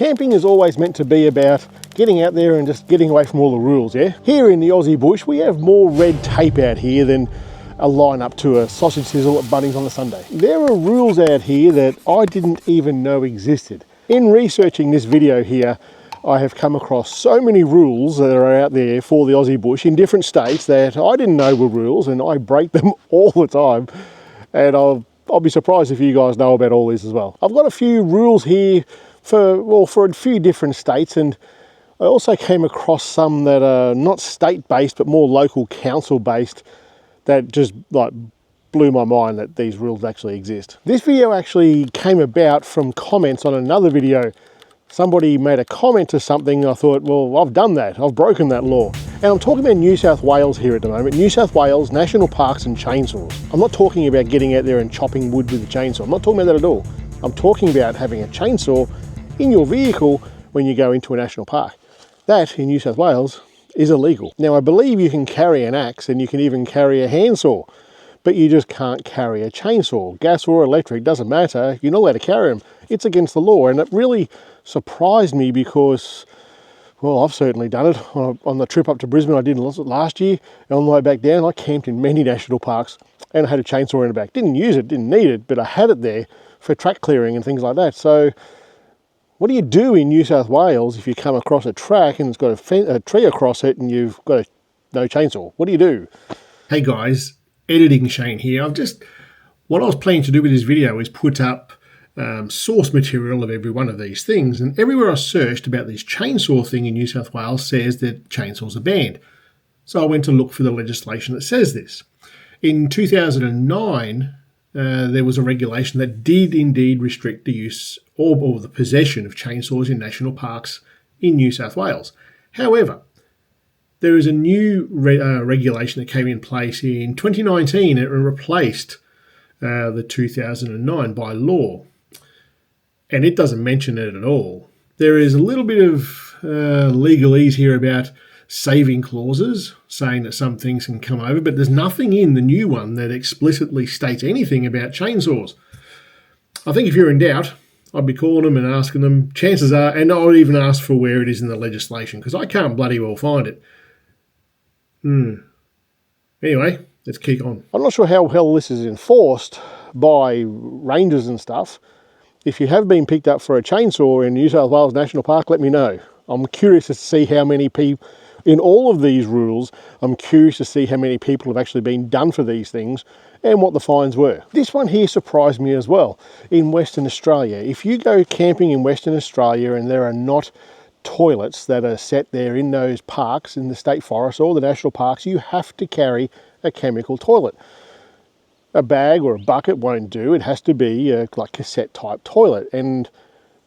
Camping is always meant to be about getting out there and just getting away from all the rules, yeah? Here in the Aussie bush, we have more red tape out here than a line up to a sausage sizzle at Bunnings on a Sunday. There are rules out here that I didn't even know existed. In researching this video here, I have come across so many rules that are out there for the Aussie bush in different states that I didn't know were rules, and I break them all the time. And I'll be surprised if you guys know about all these as well. I've got a few rules here for a few different states, and I also came across some that are not state-based but more local council-based that just like blew my mind that these rules actually exist. This video actually came about from comments on another video. Somebody made a comment to something, and I thought, well, I've done that, I've broken that law. And I'm talking about New South Wales here at the moment. New South Wales, national parks and chainsaws. I'm not talking about getting out there and chopping wood with a chainsaw. I'm not talking about that at all. I'm talking about having a chainsaw in your vehicle when you go into a national park. That, in New South Wales, is illegal. Now, I believe you can carry an axe and you can even carry a handsaw, but you just can't carry a chainsaw. Gas or electric, doesn't matter. You're not allowed to carry them. It's against the law, and it really surprised me because, well, I've certainly done it. On the trip up to Brisbane I did last year, and on the way back down I camped in many national parks and I had a chainsaw in the back. Didn't use it, didn't need it, but I had it there for track clearing and things like that. So what do you do in New South Wales if you come across a track and it's got a tree across it and you've got no chainsaw? What do you do? Hey guys, editing Shane here. What I was planning to do with this video is put up source material of every one of these things, and everywhere I searched about this chainsaw thing in New South Wales says that chainsaws are banned. So I went to look for the legislation that says this. In 2009, there was a regulation that did indeed restrict the use or the possession of chainsaws in national parks in New South Wales. However, there is a new regulation that came in place in 2019 and replaced the 2009 by law. And it doesn't mention it at all. There is a little bit of legalese here about saving clauses, saying that some things can come over, but there's nothing in the new one that explicitly states anything about chainsaws. I think if you're in doubt, I'd be calling them and asking them. Chances are, and I would even ask for where it is in the legislation, because I can't bloody well find it. Anyway, let's kick on. I'm not sure how well this is enforced by rangers and stuff. If you have been picked up for a chainsaw in New South Wales National Park, let me know. I'm curious to see how many people, in all of these rules, I'm curious to see how many people have actually been done for these things and what the fines were. This one here surprised me as well. In Western Australia, if you go camping in Western Australia and there are not toilets that are set there in those parks, in the state forests or the national parks, you have to carry a chemical toilet. A bag or a bucket won't do. It has to be a like cassette type toilet. And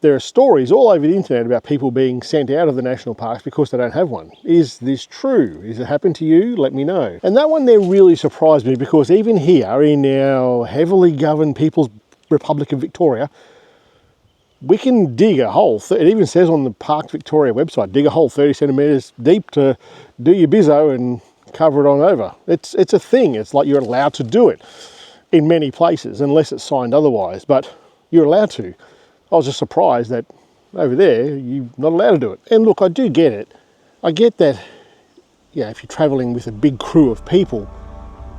there are stories all over the internet about people being sent out of the national parks because they don't have one. Is this true? Has it happened to you? Let me know. And that one there really surprised me, because even here in our heavily governed People's Republic of Victoria, we can dig a hole. It even says on the Park Victoria website, dig a hole 30 centimetres deep to do your bizzo and cover it on over. It's a thing. It's like you're allowed to do it in many places, unless it's signed otherwise, but you're allowed to. I was just surprised that over there, you're not allowed to do it. And look, I do get it. I get that, yeah, if you're traveling with a big crew of people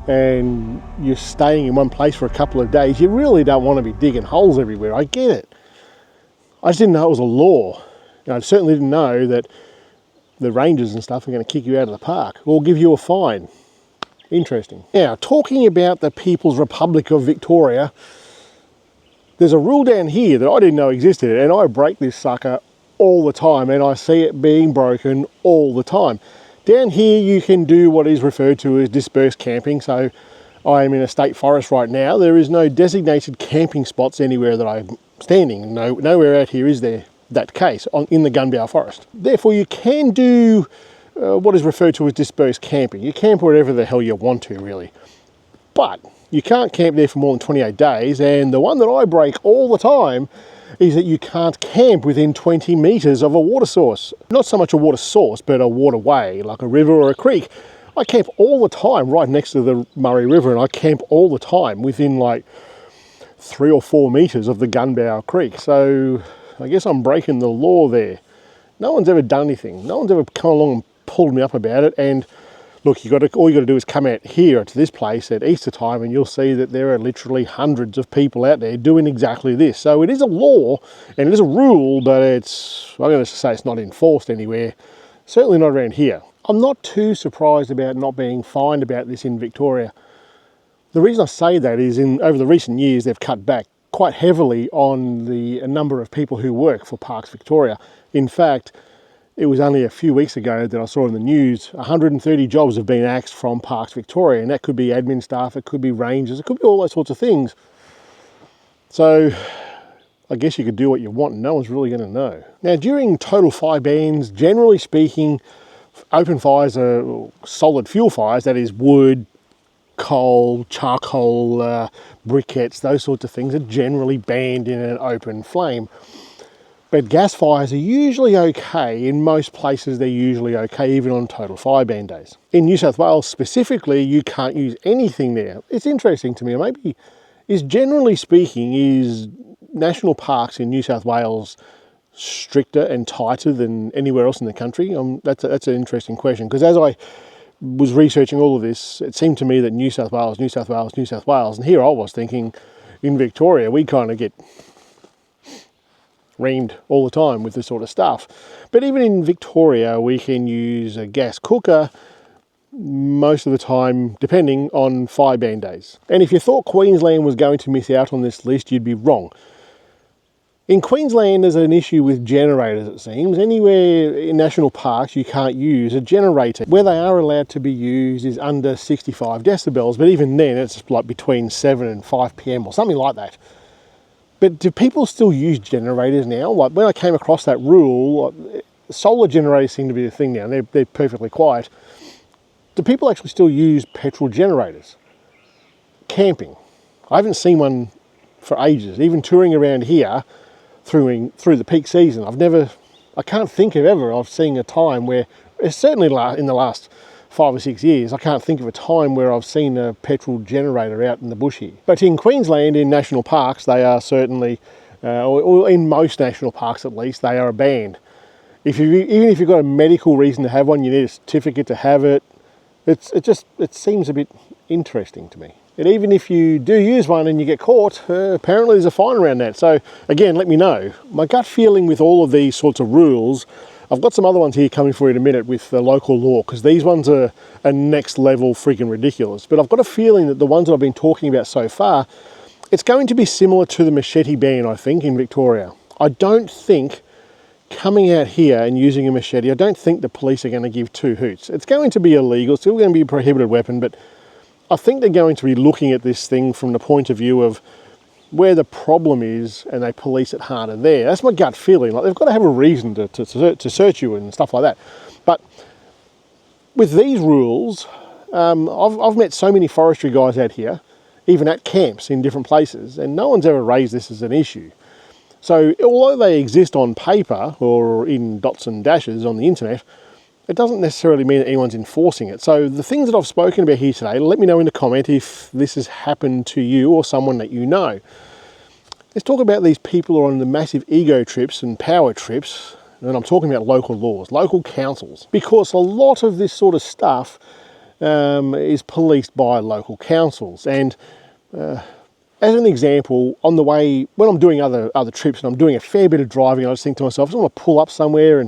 and you're staying in one place for a couple of days, you really don't want to be digging holes everywhere. I get it. I just didn't know it was a law. I certainly didn't know that the rangers and stuff are going to kick you out of the park or give you a fine. Interesting. Now, talking about the People's Republic of Victoria, there's a rule down here that I didn't know existed, and I break this sucker all the time, and I see it being broken all the time. Down here you can do what is referred to as dispersed camping. So I am in a state forest right now. There is no designated camping spots anywhere that I'm standing. Nowhere out here is there that case in the Gunbow Forest. Therefore you can do what is referred to as dispersed camping. You camp wherever the hell you want to, really. But you can't camp there for more than 28 days, and the one that I break all the time is that you can't camp within 20 metres of a water source. Not so much a water source, but a waterway, like a river or a creek. I camp all the time right next to the Murray River, and I camp all the time within like 3 or 4 metres of the Gunbow Creek. So I guess I'm breaking the law there. No one's ever done anything. No one's ever come along and pulled me up about it. And look, all you got to do is come out here to this place at Easter time and you'll see that there are literally hundreds of people out there doing exactly this. So it is a law and it is a rule, but I'm going to say it's not enforced anywhere. Certainly not around here. I'm not too surprised about not being fined about this in Victoria. The reason I say that is over the recent years, they've cut back quite heavily on the number of people who work for Parks Victoria. In fact, it was only a few weeks ago that I saw in the news 130 jobs have been axed from Parks Victoria, and that could be admin staff, it could be rangers, it could be all those sorts of things. So I guess you could do what you want and no one's really going to know. Now, during total fire bans, generally speaking, open fires are solid fuel fires, that is wood, coal, charcoal, briquettes, those sorts of things are generally banned in an open flame. But gas fires are usually okay. In most places, they're usually okay, even on total fire ban days. In New South Wales specifically, you can't use anything there. It's interesting to me, maybe, generally speaking, is national parks in New South Wales stricter and tighter than anywhere else in the country? That's an interesting question, because as I was researching all of this, it seemed to me that New South Wales, and here I was thinking, in Victoria, we kind of get reamed all the time with this sort of stuff. But even in Victoria, we can use a gas cooker most of the time, depending on fire ban days. And if you thought Queensland was going to miss out on this list, you'd be wrong. In Queensland, there's an issue with generators, it seems. Anywhere in national parks, you can't use a generator. Where they are allowed to be used is under 65 decibels, but even then, it's like between 7 and 5 p.m. or something like that. But do people still use generators now? Like when I came across that rule, solar generators seem to be the thing now, and they're perfectly quiet. Do people actually still use petrol generators? Camping. I haven't seen one for ages. Even touring around here through the peak season, I can't think of ever of seeing a time where, certainly in the last 5 or 6 years, I can't think of a time where I've seen a petrol generator out in the bush here. But in Queensland, in national parks, they are certainly, or in most national parks at least, they are banned. Even if you've got a medical reason to have one, you need a certificate to have it. It seems a bit interesting to me. And even if you do use one and you get caught, apparently there's a fine around that. So again, let me know. My gut feeling with all of these sorts of rules, I've got some other ones here coming for you in a minute with the local law, because these ones are next level freaking ridiculous. But I've got a feeling that the ones that I've been talking about so far, it's going to be similar to the machete ban, I think, in Victoria. I don't think coming out here and using a machete, I don't think the police are going to give two hoots. It's going to be illegal, it's still going to be a prohibited weapon, but I think they're going to be looking at this thing from the point of view of where the problem is, and they police it harder there. That's my gut feeling. Like they've got to have a reason to search you and stuff like that. But with these rules, I've met so many forestry guys out here, even at camps in different places, and no one's ever raised this as an issue. So although they exist on paper or in dots and dashes on the internet, it doesn't necessarily mean that anyone's enforcing it. So the things that I've spoken about here today, let me know in the comment if this has happened to you or someone that you know. Let's talk about these people who are on the massive ego trips and power trips, and I'm talking about local laws, local councils, because a lot of this sort of stuff is policed by local councils. And as an example, on the way, when I'm doing other trips and I'm doing a fair bit of driving, I just think to myself, I just want to pull up somewhere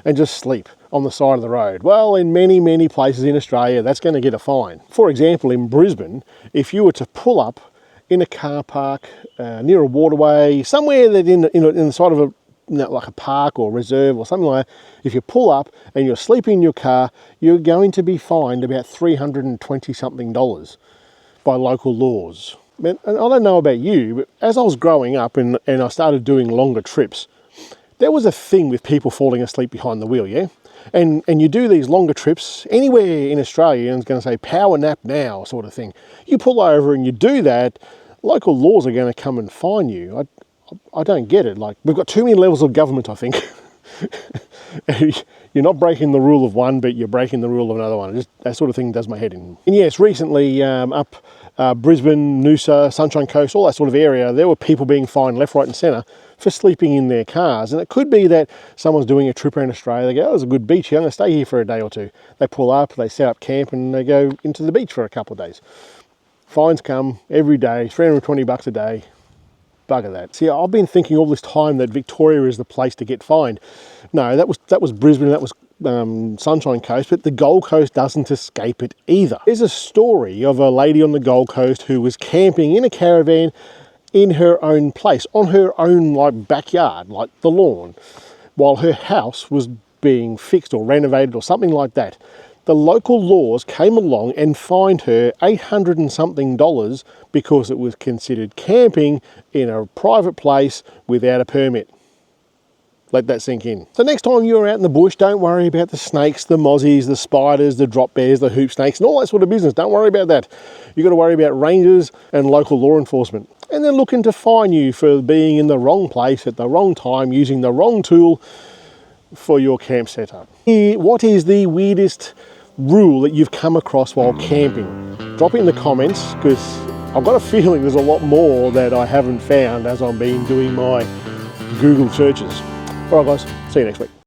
and just sleep on the side of the road. Well, in many, many places in Australia, that's going to get a fine. For example, in Brisbane, if you were to pull up in a car park near a waterway, somewhere that in the side of like a park or reserve or something like that, if you pull up and you're sleeping in your car, you're going to be fined about $320 something by local laws. And I don't know about you, but as I was growing up and I started doing longer trips, there was a thing with people falling asleep behind the wheel, yeah? And you do these longer trips anywhere in Australia, and it's going to say power nap now sort of thing. You pull over and you do that, local laws are going to come and fine you. I don't get it. Like, we've got too many levels of government, I think. You're not breaking the rule of one, but you're breaking the rule of another one. That sort of thing does my head in. And yes, recently up Brisbane, Noosa, Sunshine Coast, all that sort of area, there were people being fined left, right and centre for sleeping in their cars. And it could be that someone's doing a trip around Australia, they go, oh, there's a good beach here, I'm going to stay here for a day or two. They pull up, they set up camp, and they go into the beach for a couple of days. Fines come every day, $320 a day. Bugger that. See, I've been thinking all this time that Victoria is the place to get fined. No, that was Brisbane, that was Sunshine Coast, but the Gold Coast doesn't escape it either. There's a story of a lady on the Gold Coast who was camping in a caravan in her own place, on her own backyard, like the lawn, while her house was being fixed or renovated or something like that. The local laws came along and fined her $800 and something because it was considered camping in a private place without a permit. Let that sink in. So next time you're out in the bush, don't worry about the snakes, the mozzies, the spiders, the drop bears, the hoop snakes, and all that sort of business. Don't worry about that. You've got to worry about rangers and local law enforcement. And they're looking to fine you for being in the wrong place at the wrong time, using the wrong tool for your camp setup. What is the weirdest rule that you've come across while camping? Drop it in the comments, because I've got a feeling there's a lot more that I haven't found as I've been doing my Google searches. All right guys, see you next week.